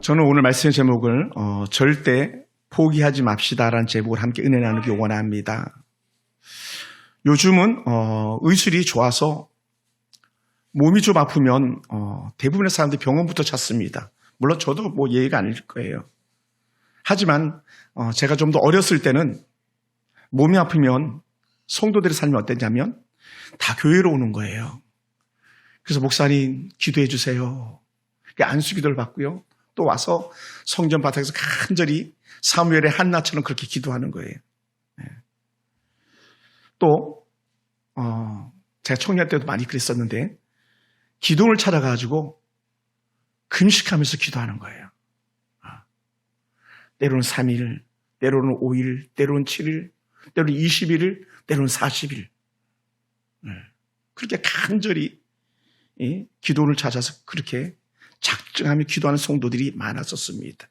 저는 오늘 말씀의 제목을 절대 포기하지 맙시다라는 제목을 함께 은혜 나누기 원합니다. 요즘은 의술이 좋아서 몸이 좀 아프면 대부분의 사람들이 병원부터 찾습니다. 물론 저도 뭐 예의가 아닐 거예요. 하지만 제가 좀 더 어렸을 때는 몸이 아프면 성도들의 삶이 어땠냐면 다 교회로 오는 거예요. 그래서 목사님 기도해 주세요. 안수기도를 받고요. 또 와서 성전 바닥에서 간절히 사무엘의 한나처럼 그렇게 기도하는 거예요. 또 제가 청년 때도 많이 그랬었는데 기도를 찾아가지고 금식하면서 기도하는 거예요. 때로는 3일, 때로는 5일, 때로는 7일, 때로는 20일, 때로는 40일. 그렇게 간절히 기도를 찾아서 그렇게 작정하며 기도하는 성도들이 많았었습니다.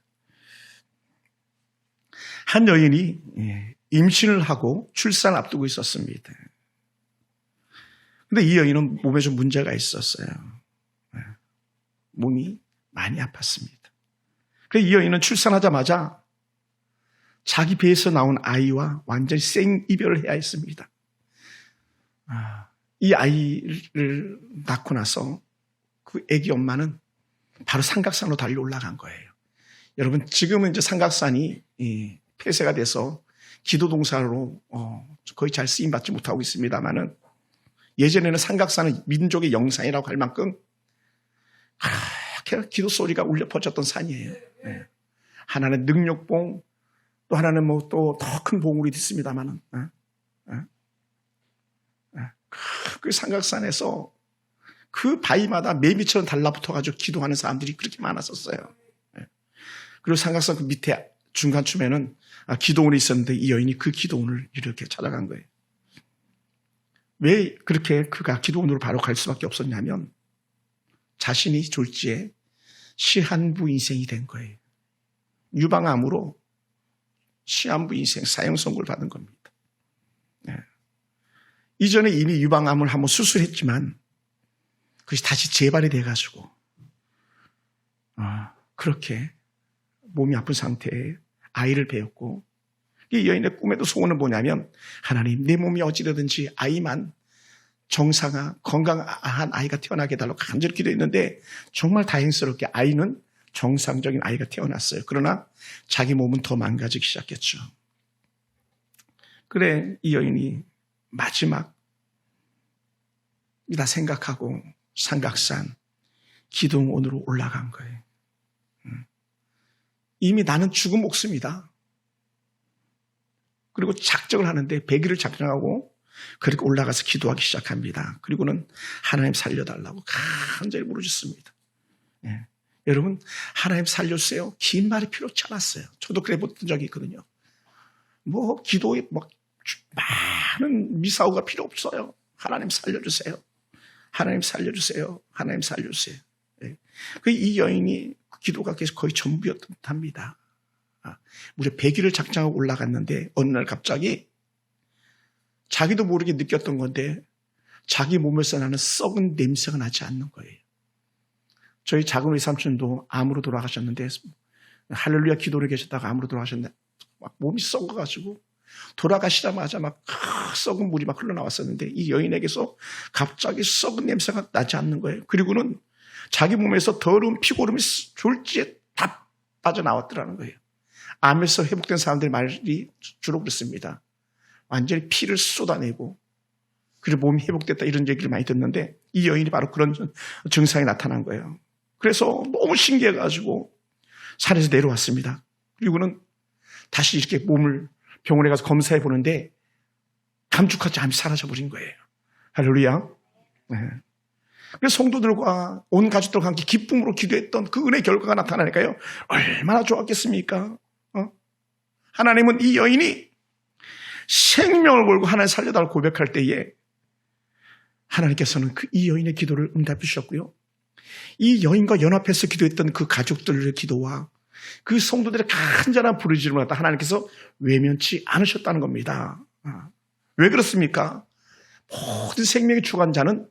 한 여인이 임신을 하고 출산을 앞두고 있었습니다. 그런데 이 여인은 몸에 좀 문제가 있었어요. 몸이 많이 아팠습니다. 그래서 이 여인은 출산하자마자 자기 배에서 나온 아이와 완전히 생이별을 해야 했습니다. 이 아이를 낳고 나서 그 아기 엄마는 바로 삼각산으로 달려 올라간 거예요. 여러분, 지금은 이제 삼각산이 폐쇄가 돼서 기도 동산으로 거의 잘 쓰임받지 못하고 있습니다만은 예전에는 삼각산은 민족의 영산이라고 할 만큼 기도 소리가 울려 퍼졌던 산이에요. 하나는 능력봉, 또 하나는 뭐 또 더 큰 봉우리 있습니다만은 그 삼각산에서 그 바위마다 매미처럼 달라붙어가지고 기도하는 사람들이 그렇게 많았었어요. 그리고 삼각산 그 밑에 중간쯤에는 기도원이 있었는데 이 여인이 그 기도원을 이렇게 찾아간 거예요. 왜 그렇게 그가 기도원으로 바로 갈 수밖에 없었냐면 자신이 졸지에 시한부 인생이 된 거예요. 유방암으로 시한부 인생 사형 선고를 받은 겁니다. 이전에 이미 유방암을 한번 수술했지만 그것이 다시 재발이 돼가지고 그렇게 몸이 아픈 상태에 아이를 배웠고 이 여인의 꿈에도 소원은 뭐냐면 하나님 내 몸이 어찌되든지 아이만 정상화 건강한 아이가 태어나게 해달라고 간절히 기도했는데 정말 다행스럽게 아이는 정상적인 아이가 태어났어요. 그러나 자기 몸은 더 망가지기 시작했죠. 그래 이 여인이 마지막 이다 생각하고 삼각산 기도원으로 올라간 거예요. 이미 나는 죽은 목숨이다. 그리고 작정을 하는데 100일을 작정하고 그렇게 올라가서 기도하기 시작합니다. 그리고는 하나님 살려달라고 간절히 부르짖습니다. 여러분 하나님 살려주세요. 긴 말이 필요치 않았어요. 저도 그래 본 적이 있거든요. 뭐 기도에 막 많은 미사오가 필요 없어요. 하나님 살려주세요. 하나님 살려주세요. 하나님 살려주세요. 이 여인이 기도가 계속 거의 전부였던 듯합니다. 무려 100일을 작정하고 올라갔는데 어느 날 갑자기 자기도 모르게 느꼈던 건데 자기 몸에서 나는 썩은 냄새가 나지 않는 거예요. 저희 작은 외삼촌도 암으로 돌아가셨는데 할렐루야 기도를 계셨다가 암으로 돌아가셨는데 막 몸이 썩어가지고 돌아가시자마자 막 썩은 물이 막 흘러나왔었는데 이 여인에게서 갑자기 썩은 냄새가 나지 않는 거예요. 그리고는 자기 몸에서 더러운 피고름이 졸지에 다 빠져나왔더라는 거예요. 암에서 회복된 사람들 말이 주로 그렇습니다. 완전히 피를 쏟아내고 그리고 몸이 회복됐다 이런 얘기를 많이 듣는데 이 여인이 바로 그런 증상이 나타난 거예요. 그래서 너무 신기해가지고 산에서 내려왔습니다. 그리고는 다시 이렇게 몸을 병원에 가서 검사해 보는데 감축하지 암이 사라져버린 거예요. 할렐루야. 그래서 성도들과 온 가족들과 함께 기쁨으로 기도했던 그 은혜의 결과가 나타나니까요. 얼마나 좋았겠습니까? 하나님은 이 여인이 생명을 걸고 하나님 살려달라고 고백할 때에 하나님께서는 이 여인의 기도를 응답해 주셨고요. 이 여인과 연합해서 기도했던 그 가족들의 기도와 그 성도들의 간절한 부르짖음을 갖다 하나님께서 외면치 않으셨다는 겁니다. 왜 그렇습니까? 모든 생명의 주관자는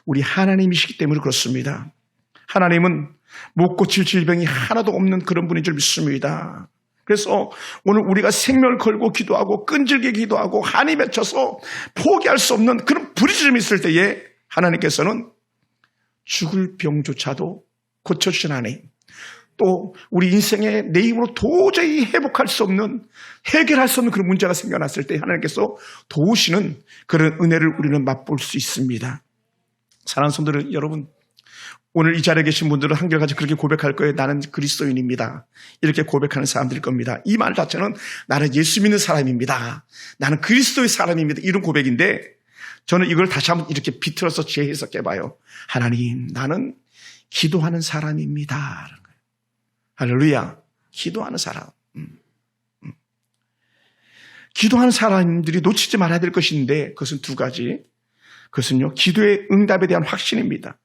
우리 하나님이시기 때문에 그렇습니다. 하나님은 못 고칠 질병이 하나도 없는 그런 분인 줄 믿습니다. 그래서 오늘 우리가 생명을 걸고 기도하고 끈질기게 기도하고 한이 맺혀서 포기할 수 없는 그런 부르짖음이 있을 때에 하나님께서는 죽을 병조차도 고쳐주신 하나님, 또 우리 인생에 내 힘으로 도저히 회복할 수 없는, 해결할 수 없는 그런 문제가 생겨났을 때 하나님께서 도우시는 그런 은혜를 우리는 맛볼 수 있습니다. 사랑하는 성도들 여러분, 오늘 이 자리에 계신 분들은 한결같이 그렇게 고백할 거예요. 나는 그리스도인입니다. 이렇게 고백하는 사람들일 겁니다. 이 말 자체는 나는 예수 믿는 사람입니다. 나는 그리스도의 사람입니다. 이런 고백인데 저는 이걸 다시 한번 이렇게 비틀어서 재해석해봐요. 하나님, 나는 기도하는 사람입니다. 할렐루야. 기도하는 사람. 기도하는 사람들이 놓치지 말아야 될 것인데 그것은 두 가지. 그것은요, 기도의 응답에 대한 확신입니다.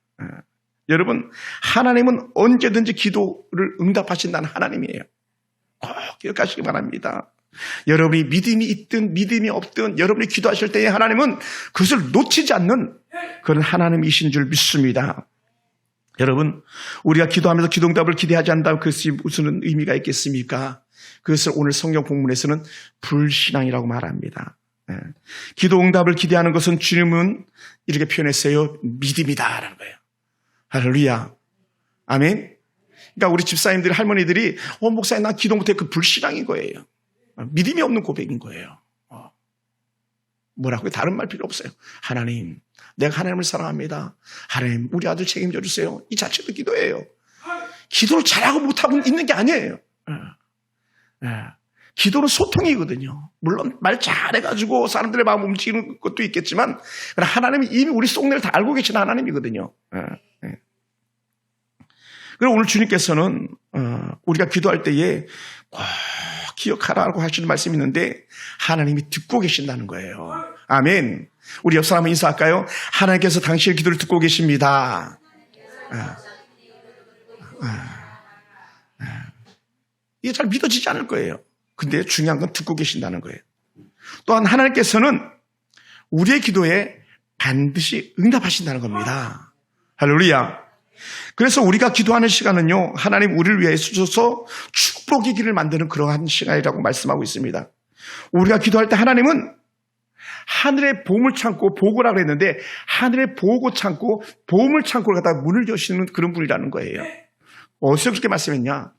여러분, 하나님은 언제든지 기도를 응답하신다는 하나님이에요. 꼭 기억하시기 바랍니다. 여러분이 믿음이 있든 믿음이 없든 여러분이 기도하실 때에 하나님은 그것을 놓치지 않는 그런 하나님이신 줄 믿습니다. 여러분, 우리가 기도하면서 기도 응답을 기대하지 않는다면 그것이 무슨 의미가 있겠습니까? 그것을 오늘 성경 본문에서는 불신앙이라고 말합니다. 기도 응답을 기대하는 것은 주님은 이렇게 표현했어요. 믿음이다라는 거예요. 할렐루야. 아멘. 그러니까 우리 집사님들, 할머니들이 목사님 난 기도 못해, 그 불신앙인 거예요. 믿음이 없는 고백인 거예요. 뭐라고요? 다른 말 필요 없어요. 하나님, 내가 하나님을 사랑합니다. 하나님, 우리 아들 책임져 주세요. 이 자체도 기도예요. 기도를 잘하고 못하고 있는 게 아니에요. 기도는 소통이거든요. 물론 말 잘해가지고 사람들의 마음 움직이는 것도 있겠지만 하나님이 이미 우리 속내를 다 알고 계신 하나님이거든요. 그리고 오늘 주님께서는 우리가 기도할 때에 꼭 기억하라고 하시는 말씀이 있는데 하나님이 듣고 계신다는 거예요. 아멘. 우리 옆 사람 인사할까요? 하나님께서 당신의 기도를 듣고 계십니다. 이게 잘 믿어지지 않을 거예요. 근데 중요한 건 듣고 계신다는 거예요. 또한 하나님께서는 우리의 기도에 반드시 응답하신다는 겁니다. 할렐루야. 그래서 우리가 기도하는 시간은요, 하나님 우리를 위해 주셔서 축복의 길을 만드는 그러한 시간이라고 말씀하고 있습니다. 우리가 기도할 때 하나님은 하늘의 보물 창고, 보고라고 했는데 하늘의 보고 창고, 보물 창고를 갖다가 문을 여시는 그런 분이라는 거예요. 어디서 그렇게 말씀했냐?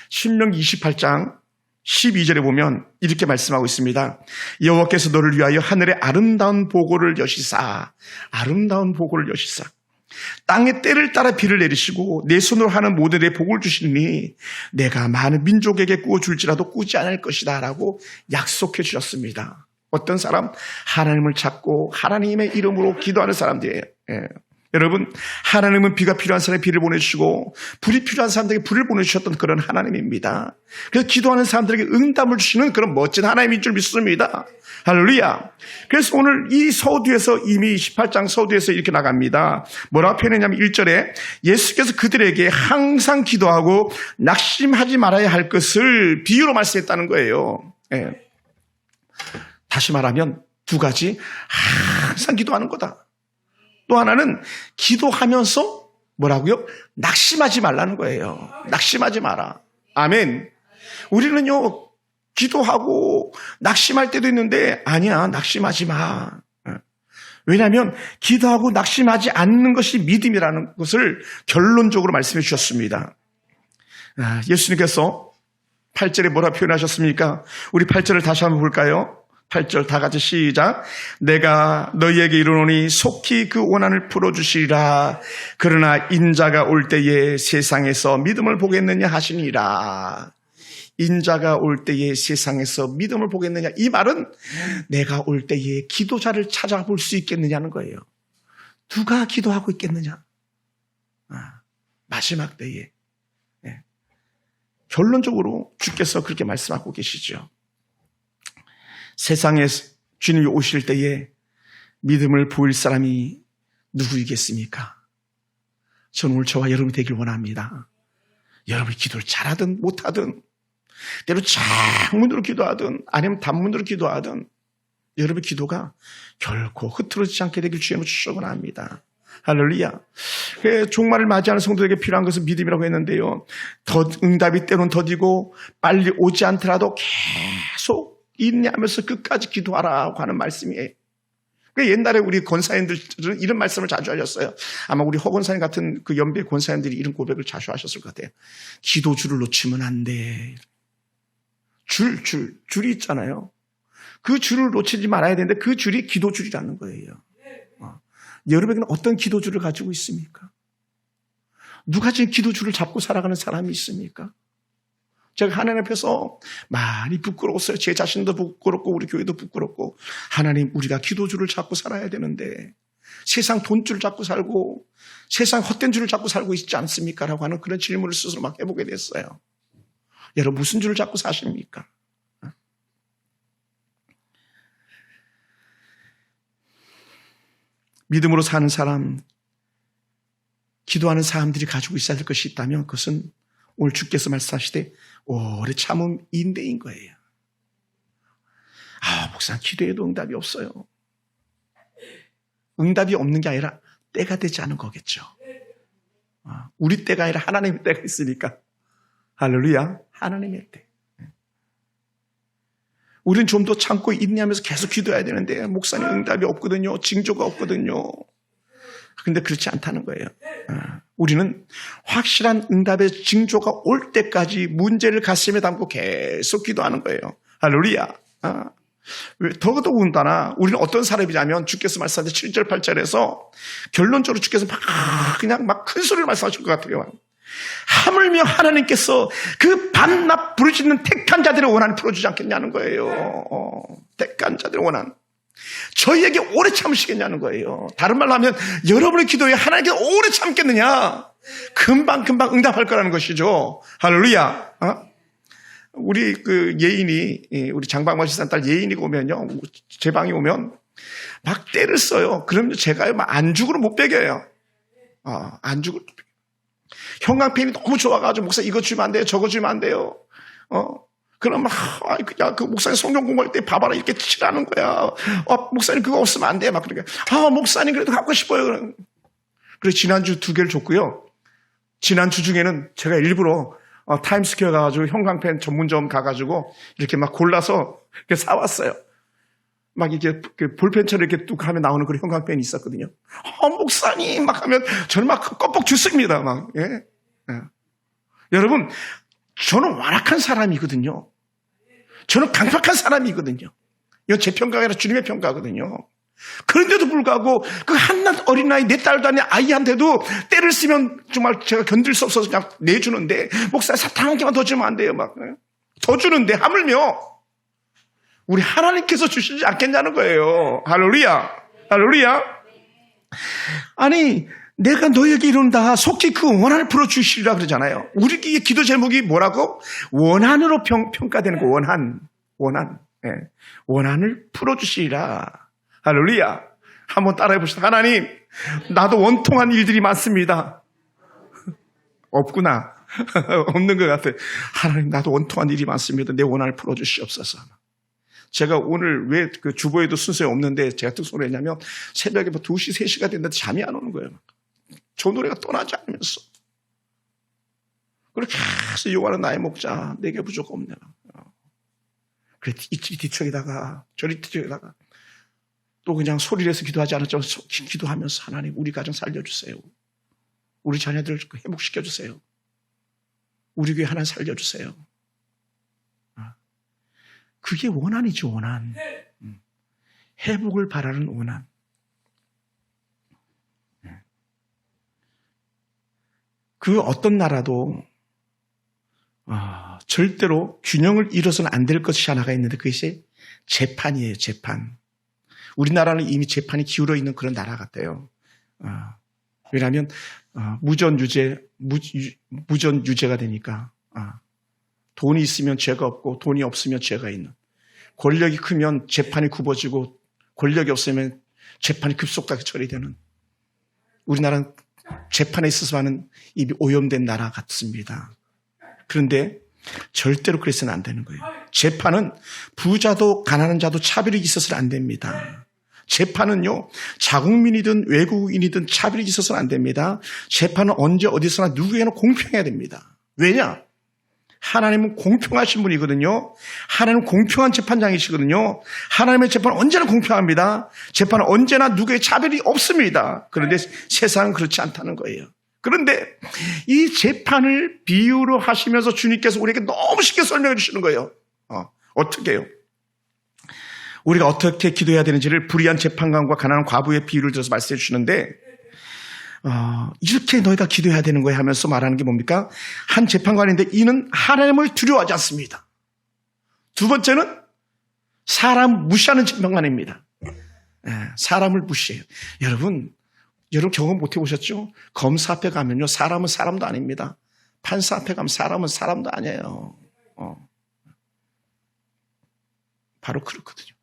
신명기 28장 12절에 보면 이렇게 말씀하고 있습니다. 여호와께서 너를 위하여 하늘의 아름다운 보고를 여시사, 아름다운 보고를 여시사, 땅의 때를 따라 비를 내리시고 내 손으로 하는 모든 데 복을 주시니 내가 많은 민족에게 꾸어줄지라도 꾸지 않을 것이다 라고 약속해 주셨습니다. 어떤 사람? 하나님을 찾고 하나님의 이름으로 기도하는 사람들이에요. 여러분, 하나님은 비가 필요한 사람에게 비를 보내주시고 불이 필요한 사람들에게 불을 보내주셨던 그런 하나님입니다. 그래서 기도하는 사람들에게 응답을 주시는 그런 멋진 하나님인 줄 믿습니다. 할렐루야. 그래서 오늘 이 서두에서 이미 18장 서두에서 이렇게 나갑니다. 뭐라고 표현했냐면 1절에 예수께서 그들에게 항상 기도하고 낙심하지 말아야 할 것을 비유로 말씀했다는 거예요. 다시 말하면 두 가지, 항상 기도하는 거다. 또 하나는 기도하면서 뭐라고요? 낙심하지 말라는 거예요. 낙심하지 마라. 아멘. 우리는요, 기도하고 낙심할 때도 있는데 아니야, 낙심하지 마. 왜냐하면 기도하고 낙심하지 않는 것이 믿음이라는 것을 결론적으로 말씀해 주셨습니다. 예수님께서 8절에 뭐라 표현하셨습니까? 우리 8절을 다시 한번 볼까요? 8절 다 같이 시작. 내가 너희에게 이르노니 속히 그 원한을 풀어주시리라. 그러나 인자가 올 때에 세상에서 믿음을 보겠느냐 하시니라. 인자가 올 때에 세상에서 믿음을 보겠느냐. 이 말은 내가 올 때에 기도자를 찾아볼 수 있겠느냐는 거예요. 누가 기도하고 있겠느냐. 마지막 때에. 결론적으로 주께서 그렇게 말씀하고 계시죠. 세상에 주님이 오실 때에 믿음을 보일 사람이 누구이겠습니까? 저는 오늘 저와 여러분이 되길 원합니다. 여러분이 기도를 잘하든 못하든, 때로 창문으로 기도하든 아니면 단문으로 기도하든 여러분의 기도가 결코 흐트러지지 않게 되길 주님은 축원합니다. 할렐루야. 종말을 맞이하는 성도에게 필요한 것은 믿음이라고 했는데요. 응답이 때론 더디고 빨리 오지 않더라도 계속 인내하면서 끝까지 기도하라고 하는 말씀이에요. 옛날에 우리 권사님들은 이런 말씀을 자주 하셨어요. 아마 우리 허 권사님 같은 그 연배 권사님들이 이런 고백을 자주 하셨을 것 같아요. 기도줄을 놓치면 안 돼. 줄이 있잖아요. 그 줄을 놓치지 말아야 되는데 그 줄이 기도줄이라는 거예요. 여러분에게는 어떤 기도줄을 가지고 있습니까? 누가 지금 기도줄을 잡고 살아가는 사람이 있습니까? 제가 하나님 앞에서 많이 부끄러웠어요. 제 자신도 부끄럽고 우리 교회도 부끄럽고 하나님 우리가 기도줄을 잡고 살아야 되는데 세상 돈줄을 잡고 살고 세상 헛된 줄을 잡고 살고 있지 않습니까? 라고 하는 그런 질문을 스스로 막 해보게 됐어요. 여러분 무슨 줄을 잡고 사십니까? 믿음으로 사는 사람, 기도하는 사람들이 가지고 있어야 될 것이 있다면 그것은 오늘 주께서 말씀하시되 오래 참음 인내인 거예요. 목사님 기도해도 응답이 없어요. 응답이 없는 게 아니라 때가 되지 않은 거겠죠. 우리 때가 아니라 하나님의 때가 있으니까. 할렐루야. 하나님의 때. 우리는 좀 더 참고 인내하면서 계속 기도해야 되는데 목사님 응답이 없거든요. 징조가 없거든요. 근데 그렇지 않다는 거예요. 우리는 확실한 응답의 징조가 올 때까지 문제를 가슴에 담고 계속 기도하는 거예요. 할렐루야. 더더군다나 우리는 어떤 사람이냐면 주께서 말씀하신 7절 8절에서 결론적으로 주께서 그냥 큰 소리를 말씀하실 것 같아요. 하물며 하나님께서 그 반납 부르짖는 택한 자들의 원한을 풀어주지 않겠냐는 거예요. 택한 자들의 원한. 저희에게 오래 참으시겠냐는 거예요. 다른 말로 하면 여러분의 기도에 하나님께 오래 참겠느냐? 금방 응답할 거라는 것이죠. 할렐루야. 우리 그 예인이, 우리 장방마 시산 딸 예인이 오면요, 제 방에 오면 막 때를 써요. 그러면 제가요, 막 안죽으로 못 베겨요. 안죽으로. 형광펜이 너무 좋아가지고 목사 이거 주면 안 돼요, 저거 주면 안 돼요. 그럼 야, 그 목사님 성경 공부할 때 봐봐라 이렇게 칠하는 거야. 목사님 그거 없으면 안 돼. 막 그러니까 목사님 그래도 갖고 싶어요. 그래서 지난주 2개를 줬고요. 지난주 중에는 제가 일부러 타임스퀘어 가가지고 형광펜 전문점 가가지고 이렇게 막 골라서 이렇게 사왔어요. 막 이렇게 그 볼펜처럼 이렇게 뚝 하면 나오는 그런 형광펜이 있었거든요. 목사님 막 하면 저는 막 껌뻑 죽습니다. 막. 예. 여러분, 저는 완악한 사람이거든요. 저는 강팍한 사람이거든요. 이건 제 평가가 아니라 주님의 평가거든요. 그런데도 불구하고 그 한낱 어린아이 4달도 아닌 아이한테도 때를 쓰면 정말 제가 견딜 수 없어서 그냥 내주는데 목사님 사탕 한 개만 더 주면 안 돼요. 막 더 주는데 하물며 우리 하나님께서 주시지 않겠냐는 거예요. 할렐루야. 할렐루야. 아니 내가 너에게 이룬다. 속히 그 원한을 풀어주시리라 그러잖아요. 우리 기도 제목이 뭐라고? 원한으로 평가되는 거. 원한. 네. 원한을 풀어주시리라. 할렐루야. 한번 따라해 봅시다. 하나님, 나도 원통한 일들이 많습니다. 없구나. 없는 것 같아. 하나님, 나도 원통한 일이 많습니다. 내 원한을 풀어주시옵소서. 제가 오늘 왜 그 주보에도 순서에 없는데 제가 특수로 했냐면 새벽에 2시, 3시가 됐는데 잠이 안 오는 거예요. 저 노래가 떠나지 않으면서. 그렇게 계속 요구하는 나의 목자, 내게 부족 없네. 그래, 이리 뒤척이다가, 저리 뒤척이다가, 또 그냥 소리를 해서 기도하지 않았죠. 기도하면서 하나님, 우리 가정 살려주세요. 우리 자녀들 회복시켜주세요. 우리 교회 하나 살려주세요. 그게 원한이죠, 원한. 회복을 바라는 원한. 그 어떤 나라도 절대로 균형을 잃어서는 안 될 것이 하나가 있는데 그것이 재판이에요. 재판. 우리나라는 이미 재판이 기울어 있는 그런 나라 같아요. 왜냐하면 무전유죄가 되니까 돈이 있으면 죄가 없고 돈이 없으면 죄가 있는. 권력이 크면 재판이 굽어지고 권력이 없으면 재판이 급속하게 처리되는. 우리나라는 재판에 있어서는 이미 오염된 나라 같습니다. 그런데 절대로 그래서는 안 되는 거예요. 재판은 부자도 가난한 자도 차별이 있어서는 안 됩니다. 재판은요, 자국민이든 외국인이든 차별이 있어서는 안 됩니다. 재판은 언제 어디서나 누구에게나 공평해야 됩니다. 왜냐? 하나님은 공평하신 분이거든요. 하나님은 공평한 재판장이시거든요. 하나님의 재판은 언제나 공평합니다. 재판은 언제나 누구의 차별이 없습니다. 그런데 세상은 그렇지 않다는 거예요. 그런데 이 재판을 비유로 하시면서 주님께서 우리에게 너무 쉽게 설명해 주시는 거예요. 어떻게 해요? 우리가 어떻게 기도해야 되는지를 불의한 재판관과 가난한 과부의 비유를 들어서 말씀해 주시는데 이렇게 너희가 기도해야 되는 거야 하면서 말하는 게 뭡니까? 한 재판관인데 이는 하나님을 두려워하지 않습니다. 두 번째는 사람 무시하는 재판관입니다. 사람을 무시해요. 여러분 경험 못 해보셨죠? 검사 앞에 가면요, 사람은 사람도 아닙니다. 판사 앞에 가면 사람은 사람도 아니에요. 바로 그렇거든요.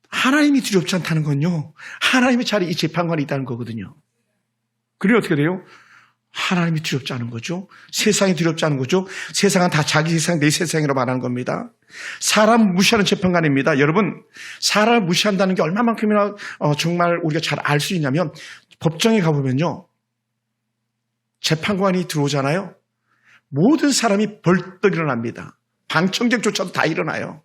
하나님이 두렵지 않다는 건요, 하나님의 자리에 이 재판관이 있다는 거거든요. 그리고 어떻게 돼요? 하나님이 두렵지 않은 거죠. 세상이 두렵지 않은 거죠. 세상은 다 자기 세상, 내 세상이라고 말하는 겁니다. 사람 무시하는 재판관입니다. 여러분, 사람을 무시한다는 게 얼마만큼이나 정말 우리가 잘 알 수 있냐면, 법정에 가보면요, 재판관이 들어오잖아요. 모든 사람이 벌떡 일어납니다. 방청객조차도 다 일어나요.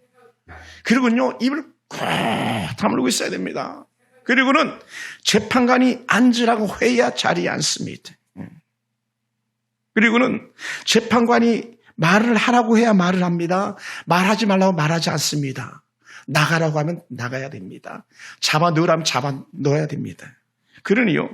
그리고는요, 입을 꽉 다물고 있어야 됩니다. 그리고는 재판관이 앉으라고 해야 자리에 앉습니다. 그리고는 재판관이 말을 하라고 해야 말을 합니다. 말하지 말라고 말하지 않습니다. 나가라고 하면 나가야 됩니다. 잡아 넣으라면 잡아 넣어야 됩니다. 그러니요,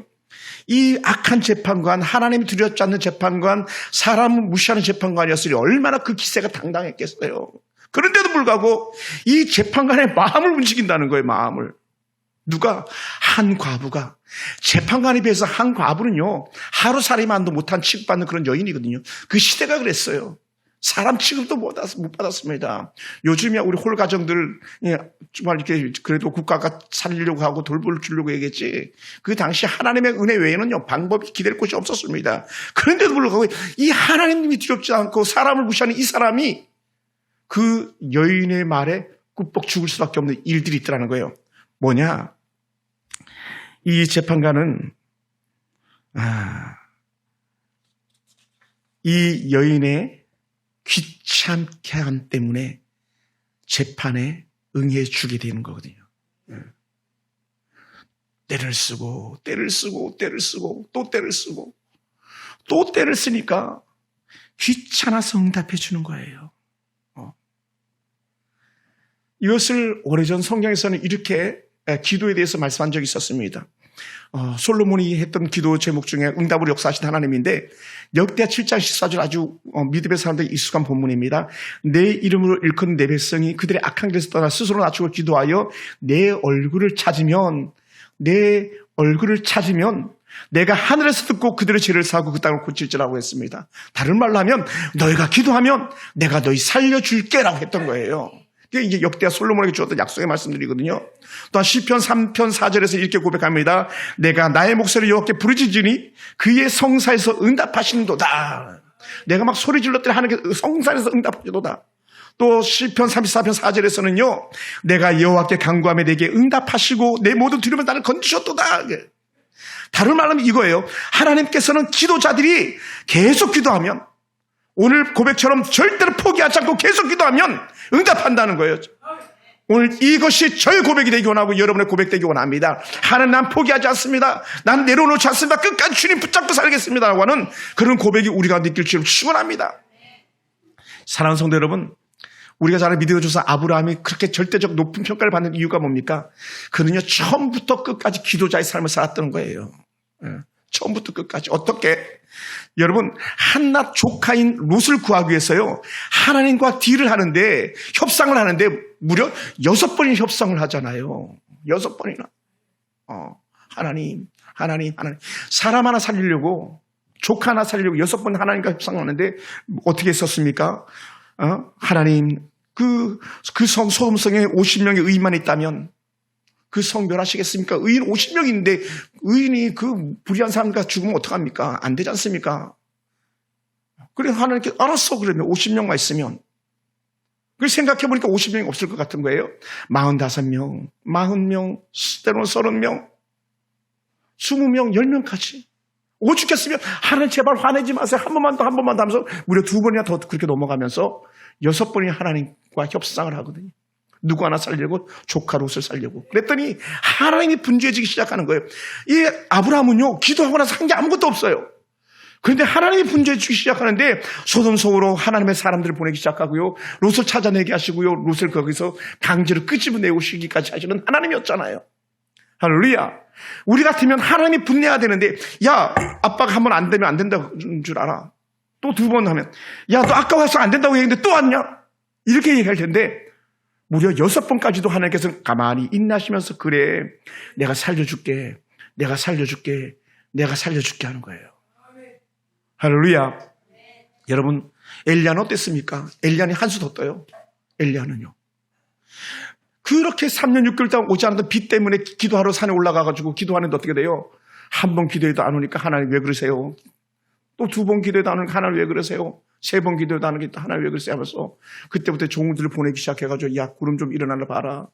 이 악한 재판관, 하나님이 두렵지 않는 재판관, 사람을 무시하는 재판관이었으니 얼마나 그 기세가 당당했겠어요. 그런데도 불구하고 이 재판관의 마음을 움직인다는 거예요. 마음을. 누가? 한 과부가. 재판관에 비해서 한 과부는요, 하루살이만도 못한 취급받는 그런 여인이거든요. 그 시대가 그랬어요. 사람 취급도 못 받았습니다. 요즘이야 우리 홀 가정들 정말 이렇게 그래도 국가가 살리려고 하고 돌볼 주려고 얘기했지, 그 당시 하나님의 은혜 외에는요 방법이 기댈 곳이 없었습니다. 그런데도 불구하고 이 하나님이 두렵지 않고 사람을 무시하는 이 사람이 그 여인의 말에 꾹뻑 죽을 수밖에 없는 일들이 있더라는 거예요. 뭐냐? 이 재판관은 이 여인의 귀찮게 함 때문에 재판에 응해 주게 되는 거거든요. 때를 쓰고 때를 쓰고 때를 쓰고 또 때를 쓰고 또 때를 쓰니까 귀찮아서 응답해 주는 거예요. 이것을 오래전 성경에서는 이렇게 기도에 대해서 말씀한 적이 있었습니다. 솔로몬이 했던 기도 제목 중에 응답으로 역사하신 하나님인데, 역대하 7장 14절 아주 믿음의 사람들이 익숙한 본문입니다. 내 이름으로 일컫는 내 백성이 그들의 악한 길에서 떠나 스스로 낮추고 기도하여 내 얼굴을 찾으면 내가 하늘에서 듣고 그들의 죄를 사하고 그 땅을 고칠지라고 했습니다. 다른 말로 하면 너희가 기도하면 내가 너희 살려줄게라고 했던 거예요. 이게 이제 역대하 솔로몬에게 주었던 약속의 말씀들이거든요. 또한 시편 3편 4절에서 이렇게 고백합니다. 내가 나의 목소리를 여호와께 부르짖으니 그의 성사에서 응답하시는도다. 내가 막 소리 질렀더니 하나님께 성사에서 응답하시도다. 또 시편 34편 4절에서는요, 내가 여호와께 간구하며 내게 응답하시고 내 모든 두려움을 나를 건지셨도다. 다른 말로 하면 이거예요. 하나님께서는 기도자들이 계속 기도하면, 오늘 고백처럼 절대로 포기하지 않고 계속 기도하면 응답한다는 거예요. 오늘 이것이 저의 고백이 되기 원하고 여러분의 고백되기 원합니다. 하나님, 난 포기하지 않습니다. 난 내려놓지 않습니다. 끝까지 주님 붙잡고 살겠습니다 라고 하는 그런 고백이 우리가 느낄 줄 축원합니다. 사랑하는 성도 여러분, 우리가 잘 믿음의 조사 아브라함이 그렇게 절대적 높은 평가를 받는 이유가 뭡니까? 그는요, 처음부터 끝까지 기도자의 삶을 살았던 거예요. 처음부터 끝까지. 어떻게? 여러분, 한낱 조카인 롯을 구하기 위해서요, 하나님과 딜을 하는데, 협상을 하는데 무려 6번이나 협상을 하잖아요. 6번이나. 하나님. 사람 하나 살리려고, 조카 하나 살리려고 6번 하나님과 협상을 하는데 어떻게 했었습니까? 하나님, 그 소금성에 50명의 의인만 있다면 그 성 멸하시겠습니까? 의인 50명인데 의인이 그 불의한 사람과 죽으면 어떡합니까? 안 되지 않습니까? 그래서 하나님께 알았어 그러면 50명만 있으면 그걸 생각해보니까 50명이 없을 것 같은 거예요. 45명, 40명, 때로는 30명, 20명, 10명까지. 오죽했으면 하나님 제발 화내지 마세요. 한 번만 더 하면서 무려 2번이나 더 그렇게 넘어가면서 6번이 하나님과 협상을 하거든요. 누구 하나 살려고, 조카 롯을 살려고. 그랬더니 하나님이 분주해지기 시작하는 거예요. 이 아브라함은요, 기도하고 나서 한 게 아무것도 없어요. 그런데 하나님이 분주해지기 시작하는데 소돔성으로 하나님의 사람들을 보내기 시작하고요. 롯을 찾아내게 하시고요. 롯을 거기서 강제로 끄집어내오시기까지 하시는 하나님이었잖아요. 할렐루야. 우리 같으면 하나님이 분내야 되는데, 야, 아빠가 한 번 안 되면 안 된다는 줄 알아. 또 2번 하면, 야, 너 아까 와서 안 된다고 얘기했는데 또 왔냐? 이렇게 얘기할 텐데 무려 6번까지도 하나님께서는 가만히 인내하시면서 그래, 내가 살려줄게, 내가 살려줄게, 내가 살려줄게 하는 거예요. 할렐루야. 여러분, 엘리야는 어땠습니까? 엘리야는 한수 더 떠요. 엘리야는요. 그렇게 3년 6개월 동안 오지 않았던 비 때문에 기도하러 산에 올라가가지고 기도하는데 어떻게 돼요? 한 번 기도해도 안 오니까 하나님 왜 그러세요? 또 2번 기도해도 안 오니까 하나님 왜 그러세요? 3번 기도해도 안 오니까 하나님 왜 그러세요? 하면서 그때부터 종들을 보내기 시작해가지고 야, 구름 좀 일어나라 봐라.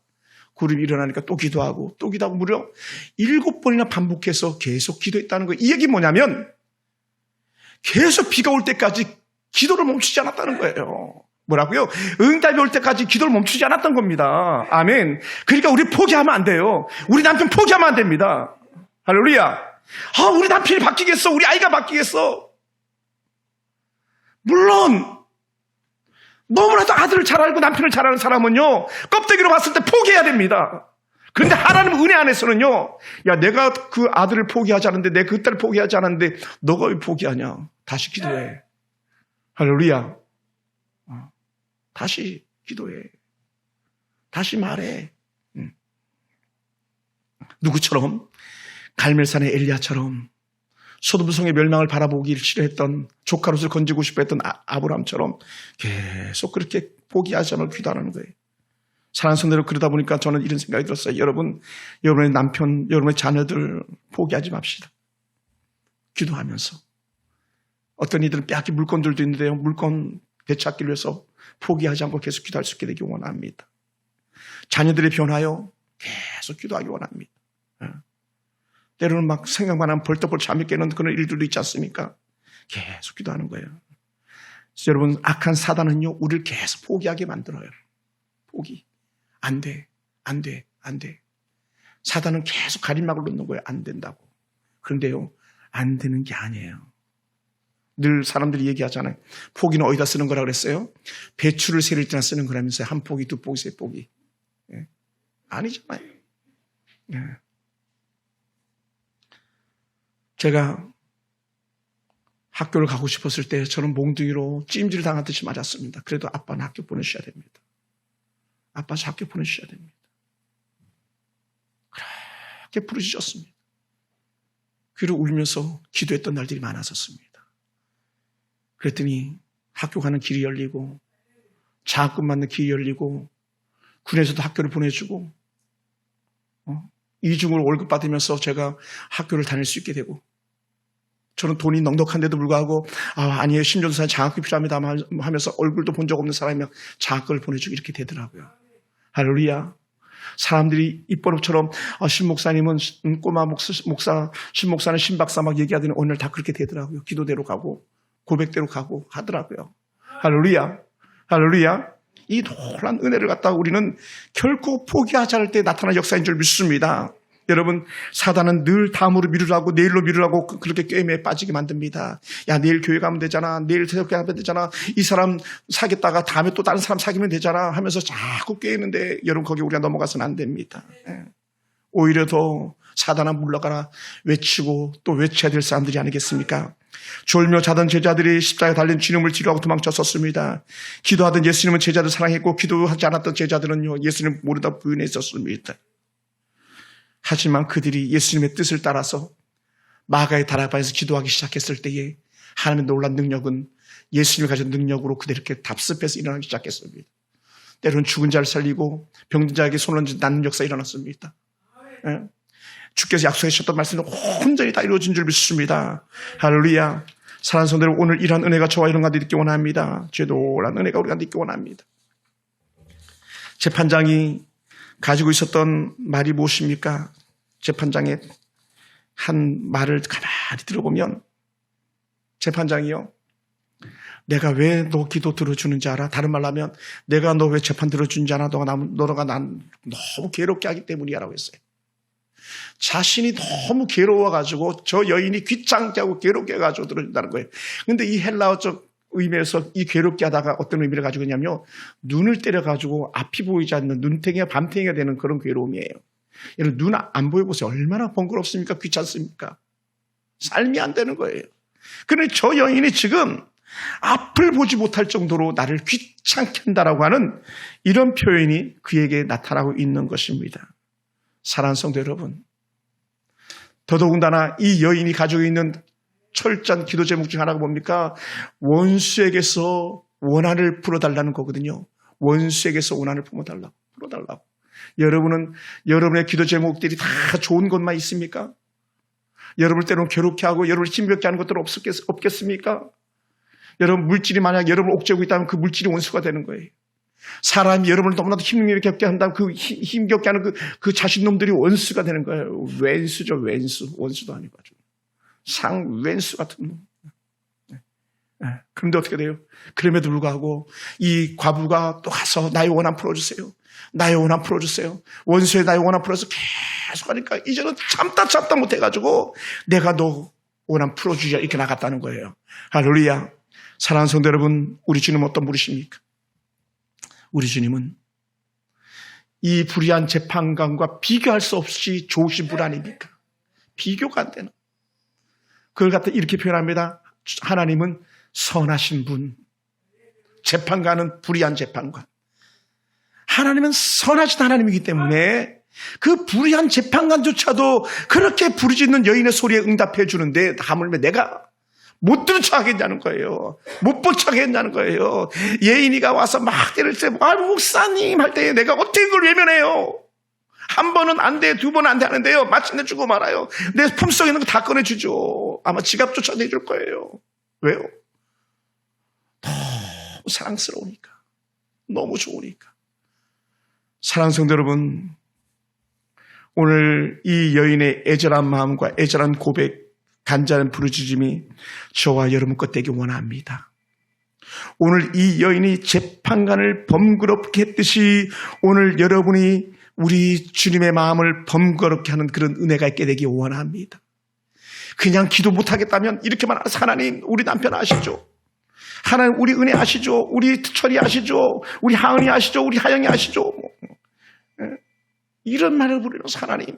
구름이 일어나니까 또 기도하고 또 기도하고 무려 7번이나 반복해서 계속 기도했다는 거예요. 이 얘기 뭐냐면 계속 비가 올 때까지 기도를 멈추지 않았다는 거예요. 뭐라고요? 응답이 올 때까지 기도를 멈추지 않았던 겁니다. 아멘. 그러니까 우리 포기하면 안 돼요. 우리 남편 포기하면 안 됩니다. 할렐루야. 우리 남편이 바뀌겠어. 우리 아이가 바뀌겠어. 물론 너무나도 아들을 잘 알고 남편을 잘 아는 사람은요, 껍데기로 봤을 때 포기해야 됩니다. 그런데 하나님 은혜 안에서는요, 야, 내가 그 아들을 포기하지 않았는데, 내가 그 딸을 포기하지 않았는데 너가 왜 포기하냐? 다시 기도해. 할렐루야. 다시 기도해. 다시 말해. 누구처럼? 갈멜산의 엘리야처럼, 소돔성의 멸망을 바라보기를 싫어했던, 조카 롯을 건지고 싶어 했던 아브라함처럼 계속 그렇게 포기하지 않을 기도하는 거예요. 사랑하는 성도들, 그러다 보니까 저는 이런 생각이 들었어요. 여러분, 여러분의 남편, 여러분의 자녀들 포기하지 맙시다. 기도하면서. 어떤 이들은 빼앗긴 물건들도 있는데요, 물건 되찾기를 위해서 포기하지 않고 계속 기도할 수 있게 되기 원합니다. 자녀들의 변화요, 계속 기도하기 원합니다. 때로는 막 생각만 하면 벌떡벌떡 잠이 깨는 그런 일들도 있지 않습니까? 계속 기도하는 거예요. 그래서 여러분, 악한 사단은요, 우리를 계속 포기하게 만들어요. 포기. 안 돼, 안 돼, 안 돼. 사단은 계속 가림막을 놓는 거예요. 안 된다고. 그런데요, 안 되는 게 아니에요. 늘 사람들이 얘기하잖아요. 포기는 어디다 쓰는 거라 그랬어요? 배추를 세릴 때나 쓰는 거라면서요. 한 포기, 2포기, 3포기. 예. 아니잖아요. 예. 제가 학교를 가고 싶었을 때 저는 몽둥이로 찜질을 당하듯이 맞았습니다. 그래도 아빠는 학교 보내셔야 됩니다. 아빠 저 학교 보내셔야 됩니다. 그렇게 부르짖었습니다. 귀를 울면서 기도했던 날들이 많았었습니다. 그랬더니 학교 가는 길이 열리고 장학금 받는 길이 열리고 군에서도 학교를 보내주고 이중으로 월급 받으면서 제가 학교를 다닐 수 있게 되고, 저는 돈이 넉넉한데도 불구하고 아니에요, 신전도사님 장학금이 필요합니다 하면서 얼굴도 본 적 없는 사람이 장학금을 보내주고 이렇게 되더라고요. 할렐루야. 사람들이 입버릇처럼 신목사님은 꼬마 목사, 신목사는 신박사 막 얘기하더니 오늘 다 그렇게 되더라고요. 기도대로 가고 고백대로 가고 하더라고요. 할렐루야. 할렐루야. 이 놀란 은혜를 갖다가 우리는 결코 포기하지 않을 때 나타난 역사인 줄 믿습니다. 여러분, 사단은 늘 다음으로 미루라고, 내일로 미루라고 그렇게 게임에 빠지게 만듭니다. 야, 내일 교회 가면 되잖아, 내일 새벽에 가면 되잖아, 이 사람 사귀었다가 다음에 또 다른 사람 사귀면 되잖아 하면서 자꾸 깨는데, 여러분, 거기 우리가 넘어가서는 안 됩니다. 오히려 더 사단아 물러가라 외치고 또 외쳐야 될 사람들이 아니겠습니까? 졸며 자던 제자들이 십자가에 달린 주님을 뒤로하고 도망쳤었습니다. 기도하던 예수님은 제자들 사랑했고, 기도하지 않았던 제자들은요, 예수님을 모르다 부인했었습니다. 하지만 그들이 예수님의 뜻을 따라서 마가의 다락방에서 기도하기 시작했을 때에 하나님의 놀란 능력은 예수님이 가진 능력으로 그들이 이렇게 답습해서 일어나기 시작했습니다. 때로는 죽은 자를 살리고 병든 자에게 손을 얹은 낫는 역사가 일어났습니다. 주께서 약속하셨던 말씀은 온전히 다 이루어진 줄 믿습니다. 할렐루야. 사랑하는 성도들, 오늘 이러한 은혜가 저와 이런 가운데 있기 원합니다. 죄도 놀란 은혜가 우리 가운데 있기 원합니다. 재판장이 가지고 있었던 말이 무엇입니까? 재판장의 한 말을 가만히 들어보면 재판장이요, 내가 왜 너 기도 들어주는지 알아? 다른 말로 하면 내가 너 왜 재판 들어주는지 알아? 너가 난 너무 괴롭게 하기 때문이야 라고 했어요. 자신이 너무 괴로워가지고 저 여인이 귀찮게 하고 괴롭게 해가지고 들어준다는 거예요. 근데 이 헬라어적 의미에서 이 괴롭게 하다가 어떤 의미를 가지고 있냐면 눈을 때려가지고 앞이 보이지 않는 눈탱이가 밤탱이가 되는 그런 괴로움이에요. 여러분 눈 안 보여보세요. 얼마나 번거롭습니까? 귀찮습니까? 삶이 안 되는 거예요. 그런데 저 여인이 지금 앞을 보지 못할 정도로 나를 귀찮게 한다라고 하는 이런 표현이 그에게 나타나고 있는 것입니다. 사랑하는 성도 여러분, 더더군다나 이 여인이 가지고 있는 철저한 기도 제목 중 하나가 뭡니까? 원수에게서 원한을 풀어달라는 거거든요. 원수에게서 원한을 풀어달라고. 여러분은 여러분의 기도 제목들이 다 좋은 것만 있습니까? 여러분을 때로는 괴롭게 하고 여러분을 힘겹게 하는 것들은 없겠습니까? 여러분 물질이 만약 여러분을 옥죄고 있다면 그 물질이 원수가 되는 거예요. 사람이 여러분을 너무나도 힘겹게 한다면 그 힘겹게 하는 그 자신놈들이 원수가 되는 거예요. 왼수죠, 왼수. 원수도 아니고 아주 상왼수 같은 놈. 그런데 어떻게 돼요? 그럼에도 불구하고 이 과부가 또 가서 나의 원한 풀어주세요. 나의 원한 풀어주세요. 원수의 나의 원한 풀어서 계속 하니까 이제는 참다 못해가지고 내가 너 원한 풀어주자 이렇게 나갔다는 거예요. 할렐루야. 사랑하는 성도 여러분, 우리 주님은 어떤 분이십니까? 우리 주님은 이 불의한 재판관과 비교할 수 없이 좋으신 분 아닙니까? 비교가 안 되는. 그걸 갖다 이렇게 표현합니다. 하나님은 선하신 분. 재판관은 불의한 재판관. 하나님은 선하신 하나님이기 때문에 그 불의한 재판관조차도 그렇게 부르짖는 여인의 소리에 응답해 주는데 하물며 내가 못 들은 척 하겠냐는 거예요. 못 본 척 하겠냐는 거예요. 예인이가 와서 막 때릴 때 목사님 할 때 내가 어떻게 그걸 외면해요. 한 번은 안 돼, 두 번은 안 돼 하는데요. 마침내 주고 말아요. 내 품속에 있는 거 다 꺼내주죠. 아마 지갑조차 내줄 거예요. 왜요? 너무 사랑스러우니까. 너무 좋으니까. 사랑하는 성도 여러분, 오늘 이 여인의 애절한 마음과 애절한 고백, 간절한 부르짖음이 저와 여러분 것 되기 원합니다. 오늘 이 여인이 재판관을 번거롭게 했듯이 오늘 여러분이 우리 주님의 마음을 번거롭게 하는 그런 은혜가 있게 되기 원합니다. 그냥 기도 못하겠다면 이렇게 말하면서 하나님 우리 남편 아시죠? 하나님 우리 은혜 아시죠? 우리 철이 아시죠? 우리 하은이 아시죠? 우리 하영이 아시죠? 이런 말을 부르면서 하나님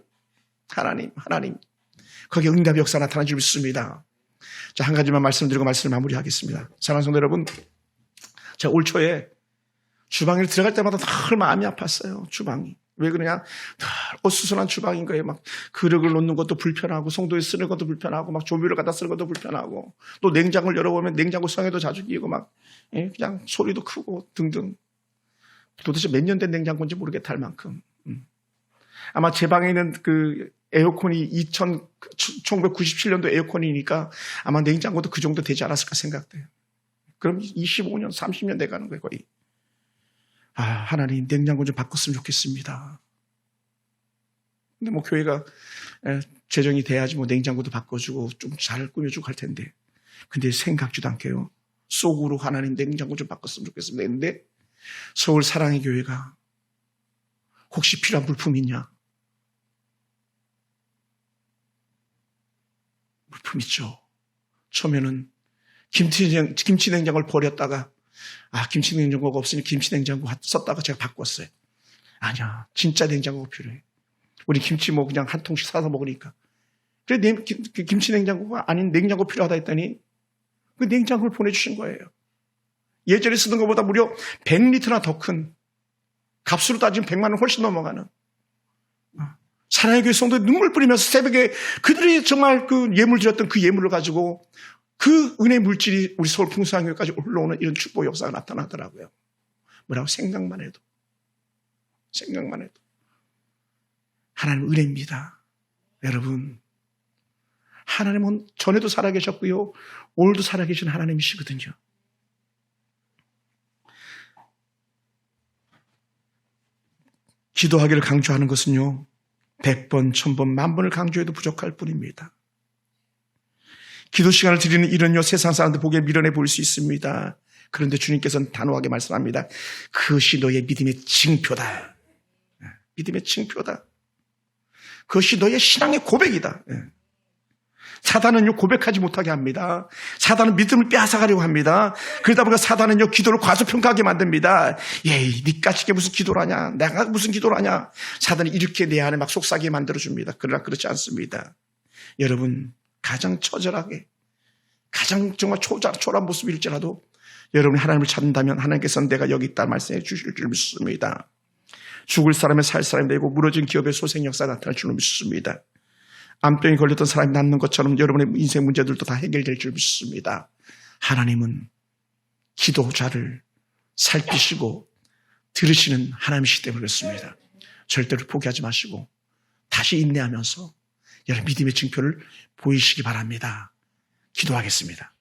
거기에 응답의 역사 나타난 줄 믿습니다. 자, 한 가지만 말씀드리고 말씀을 마무리하겠습니다. 사랑하는 성도 여러분, 제가 올 초에 주방에 들어갈 때마다 늘 마음이 아팠어요. 주방이. 왜 그러냐? 어수선한 주방인 거예요. 막 그릇을 놓는 것도 불편하고 송도에 쓰는 것도 불편하고 막 조미료를 갖다 쓰는 것도 불편하고 또 냉장고를 열어보면 냉장고 성에도 자주 끼고 막 그냥 소리도 크고 등등. 도대체 몇 년 된 냉장고인지 모르겠다 할 만큼. 아마 제 방에 있는 그 에어컨이 1997년도 에어컨이니까 아마 냉장고도 그 정도 되지 않았을까 생각돼요. 그럼 25년, 30년 돼가는 거예요, 거의. 아, 하나님 냉장고 좀 바꿨으면 좋겠습니다. 근데 뭐 교회가 재정이 돼야지 뭐 냉장고도 바꿔주고 좀 잘 꾸며주고 할 텐데. 근데 생각지도 않게요. 속으로 하나님 냉장고 좀 바꿨으면 좋겠습니다. 근데 서울 사랑의 교회가 혹시 필요한 물품 있냐? 물품 있죠. 처음에는 김치 냉장고를 버렸다가 김치 냉장고가 없으니 김치 냉장고 썼다가 제가 바꿨어요. 아니야, 진짜 냉장고가 필요해. 우리 김치 뭐 그냥 한 통씩 사서 먹으니까. 그래 김치 냉장고가 아닌 냉장고 필요하다 했더니 그 냉장고를 보내주신 거예요. 예전에 쓰던 것보다 무려 100리터나 더 큰, 값으로 따지면 100만 원 훨씬 넘어가는 사랑의 교회 성도에 눈물 뿌리면서 새벽에 그들이 정말 그 예물 드렸던 그 예물을 가지고 그 은혜의 물질이 우리 서울 풍수항교회까지 올라오는 이런 축복 역사가 나타나더라고요. 뭐라고 생각만 해도 하나님 은혜입니다. 여러분, 하나님은 전에도 살아계셨고요, 오늘도 살아계신 하나님이시거든요. 기도하기를 강조하는 것은요, 100번, 1000번, 10,000번을 강조해도 부족할 뿐입니다. 기도 시간을 드리는 일은요, 세상 사람들 보기에 미련해 보일 수 있습니다. 그런데 주님께서는 단호하게 말씀합니다. 그것이 너의 믿음의 징표다. 믿음의 징표다. 그것이 너의 신앙의 고백이다. 사단은요, 고백하지 못하게 합니다. 사단은 믿음을 빼앗아가려고 합니다. 그러다 보니까 사단은요, 기도를 과소평가하게 만듭니다. 예이, 니까짓게 무슨 기도를 하냐? 내가 무슨 기도를 하냐? 사단이 이렇게 내 안에 막 속삭이게 만들어줍니다. 그러나 그렇지 않습니다. 여러분, 가장 처절하게, 가장 정말 초라한 모습일지라도 여러분이 하나님을 찾는다면 하나님께서는 내가 여기 있다 말씀해 주실 줄 믿습니다. 죽을 사람의 살 사람이 되고 무너진 기업의 소생 역사가 나타날 줄 믿습니다. 암병이 걸렸던 사람이 낫는 것처럼 여러분의 인생 문제들도 다 해결될 줄 믿습니다. 하나님은 기도자를 살피시고 들으시는 하나님이시기 때문에 그렇습니다. 절대로 포기하지 마시고 다시 인내하면서 여러분 믿음의 증표를 보이시기 바랍니다. 기도하겠습니다.